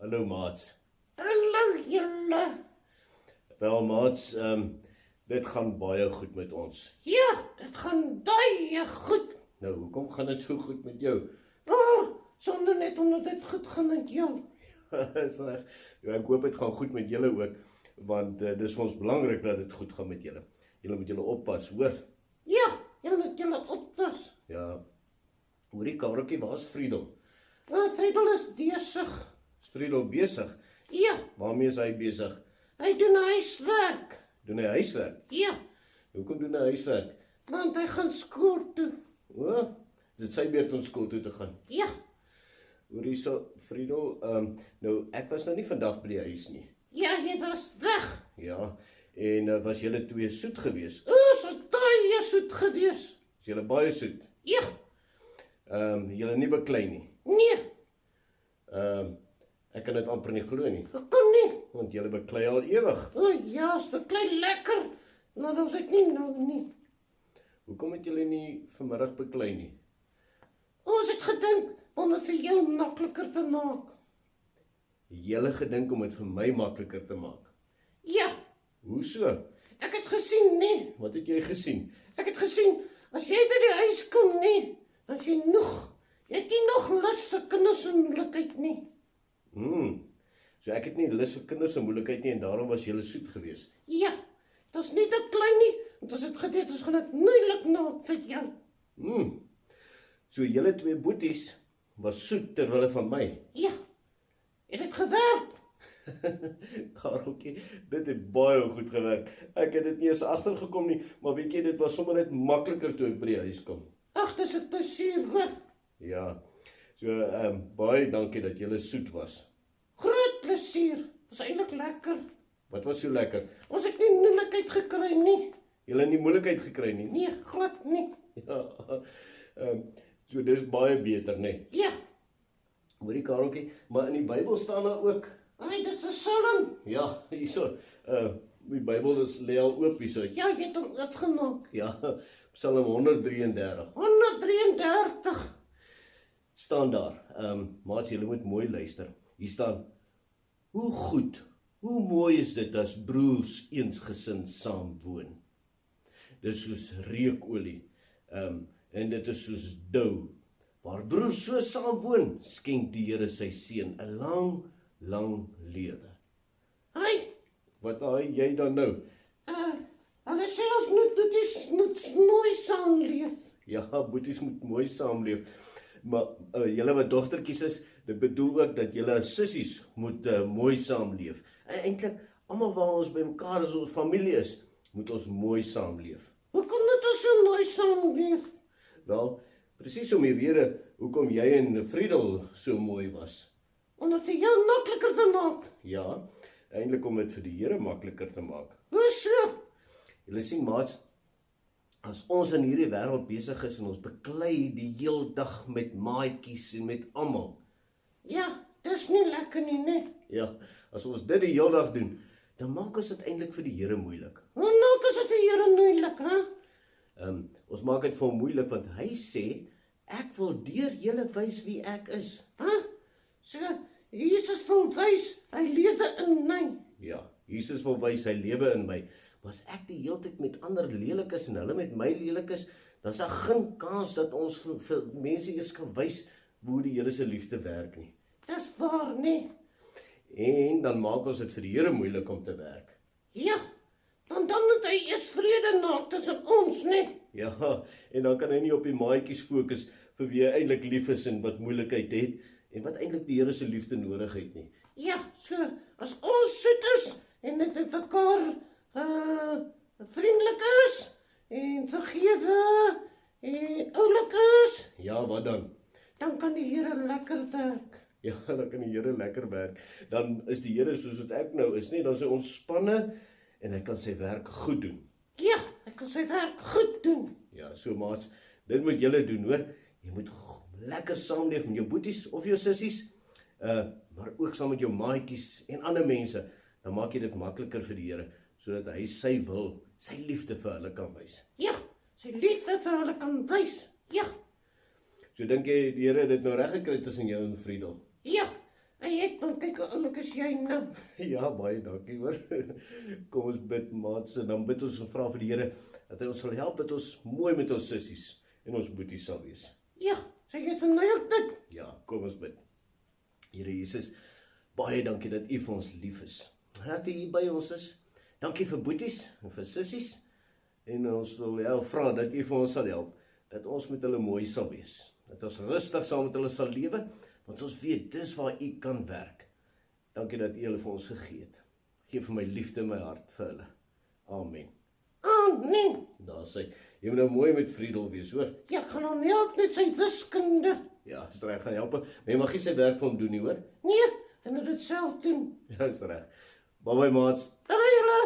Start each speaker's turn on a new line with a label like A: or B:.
A: Hallo maats.
B: Hallo julle.
A: Wel maats, dit gaan baie goed met ons.
B: Ja, dit gaan baie goed.
A: Nou, hoekom gaan dit so goed met jou?
B: Sonder net omdat dit goed gaan met jou.
A: Is reg. Ja, ek hoop dit gaan goed met julle ook, want dit is vir ons belangrik dat dit goed gaan met julle. Julle moet julle oppas, hoor?
B: Ja, julle moet julle oppas.
A: Ja. Hoorie Kareltjie, waar is Friedel?
B: Friedel is besig.
A: Is Friedel besig?
B: Ja,
A: Waarmee is hy besig?
B: hy doen huiswerk.
A: Doen hy huiswerk?
B: Ja,
A: Hoekom doen hy huiswerk?
B: want hy gaan skool toe.
A: O, is dit sy beurt om skool toe te gaan?
B: Ja,
A: Hoorie so, Friedel, nou ek was nou nie vandag by die huis nie.
B: ja, jy was weg.
A: Ja, en was julle twee soet gewees?
B: So baie soet gewees.
A: Is julle baie soet?
B: Ja,
A: Julle nie beklei nie.
B: nee,
A: Ek kan dit amper nie glo nie,
B: ek kon nie.
A: want julle beklei al ewig.
B: Ja, is dit klein lekker. Maar ons het nie nou nie.
A: Hoekom het julle nie vanmiddag beklei nie?
B: Ons het gedink om dit vir jou makliker te maak.
A: Julle gedink om dit vir my makliker te maak.
B: Ja,
A: Hoe so?
B: ek het gesien, nee.
A: Wat het jy gesien?
B: Ek het gesien, as jy by die huis kom, nee, as jy het nie nog lus vir kinders en moeilikheid nie.
A: So ek het nie lus vir kinders en moeilikheid nie, en daarom was julle soet gewees.
B: Ja, dit is nie te klein nie, want as het gedeed is, gaan dit moeilik maak vir jou.
A: So julle twee boeties was soet terwille van my.
B: Ja, het dit gewerk?
A: Kareltjie, dit het baie goed gewerk. Ek het dit nie eens agtergekom nie, maar weet jy, dit was sommer net makliker toe ek by die huis kom.
B: Ag, dis 'n plesier, hoor.
A: Ja, so baie dankie dat julle soet was.
B: Groot plesier, dis eintlik lekker.
A: Wat was so lekker?
B: Ons het nie moeilikheid gekry nie.
A: Julle het nie moeilikheid gekry nie.
B: Nee, glad nie.
A: Ja, so dis baie beter, né?
B: Ja,
A: Hoorie Kareltjie, maar in die Bybel staan daar ook,
B: dit is 'n psalm.
A: ja, hierso, die Bybel lê al oop hierso.
B: Ja, jy het hom uitgemaak.
A: Ja, Psalm 133
B: 133.
A: staan daar. Maats, julle moet mooi luister. Hier staan: Hoe goed, hoe mooi is dit as broers eensgesind saam woon. Dis soos reukolie, en dit is soos dou. Waar broers so saam woon, skenk die Here sy seun 'n lang, lang lewe.
B: Hy,
A: Wat haai jy dan nou?
B: hulle sê ons moet mooi saamleef.
A: Ja, boeties moet mooi saamleef. Maar julle wat dogtertjies is, dit bedoel ook dat julle as sissies moet mooi saamleef. En eintlik, almal waar ons by mekaar is, ons familie is, moet ons mooi saamleef.
B: Hoe kon dit ons so mooi saamleef?
A: Wel, presies om die rede hoekom jy en Friedel so mooi was.
B: Omdat dit jou makliker te maak.
A: Ja, eintlik om dit vir die Here makliker te maak.
B: Hoe so?
A: Julle sien maats, as ons in hierdie wêreld besig is en ons beklei die heel dag met maatjies en met almal.
B: Ja, dis nie lekker nie, nee.
A: Ja, as ons dit die heel dag doen, dan maak ons dit eintlik vir die Here moeilik.
B: Hoe maak is dit die Here moeilik, hè?
A: Ons maak dit vir hom moeilik want hy sê, ek wil deur julle wys wie ek is.
B: So, Jesus wil wys, hy lewe in my.
A: Ja, Jesus wil wys hy lewe in my. Maar as ek die hele tyd met ander lelik is en hulle met my lelik is, dan is daar geen kans dat ons vir mense eers kan wys hoe die Here se liefde werk nie.
B: Dis waar, nee.
A: En dan maak ons dit vir die Here moeilik om te werk.
B: Ja, want dan moet hy eers vrede maak tussen ons, nee.
A: Ja, en dan kan hy nie op die maatjies fokus vir wie hy eintlik lief is en wat moeilikheid het en wat eintlik die Here se liefde nodig het nie.
B: Ja, so, as ons soet is en dit met mekaar vriendelik is en vergewe en oulik is,
A: Ja, wat dan?
B: dan kan die Here lekker werk.
A: Ja, dan kan die Here lekker werk. Dan is die Here soos wat ek nou is, nie? Dan is hy ontspanne en hy kan sy werk goed doen.
B: Ja, hy kan sy werk goed doen.
A: Ja, so maats, dit moet julle doen, hoor. Jy moet lekker saamleef met jou boeties of jou sissies, maar ook saam met jou maatjies en ander mense. Dan maak jy dit makliker vir die Here, sodat hy sy wil, sy liefde vir hulle kan wys.
B: Ja, sy liefde vir hulle kan wys. Ja,
A: So dink jy die Here het dit nou reg gekry tussen jou en Friedel?
B: ja, hy het, want kyk, is jy nou?
A: Ja, baie dankie hoor. Kom ons bid maats en dan bid ons en vra vir die Here dat hy ons sal help dat ons mooi met ons sissies en ons boeties sal wees.
B: Ja, sê jy dan nou ook dit?
A: Ja, kom ons bid. Here Jesus, baie dankie dat U vir ons lief is. Dat U hier by ons is. Dankie vir boeties en vir sissies. En ons wil vra dat U vir ons sal help, dat ons met hulle mooi sal wees. Dat ons rustig saam met hulle sal lewe, want ons weet dis waar U kan werk. Dankie dat U hulle vir ons gegee het. Geef vir my liefde in my hart vir hulle. Amen.
B: Amen.
A: Daar sê, jy moet nou mooi met Friedel wees, hoor?
B: Ja, ek gaan hom help met sy wiskunde.
A: Ja, is reg, gaan help. Maar jy mag nie sy werk vir hom doen nie, hoor?
B: Nee, hy moet dit self doen.
A: Ja, is reg. Bye bye maats.
B: Daar julle.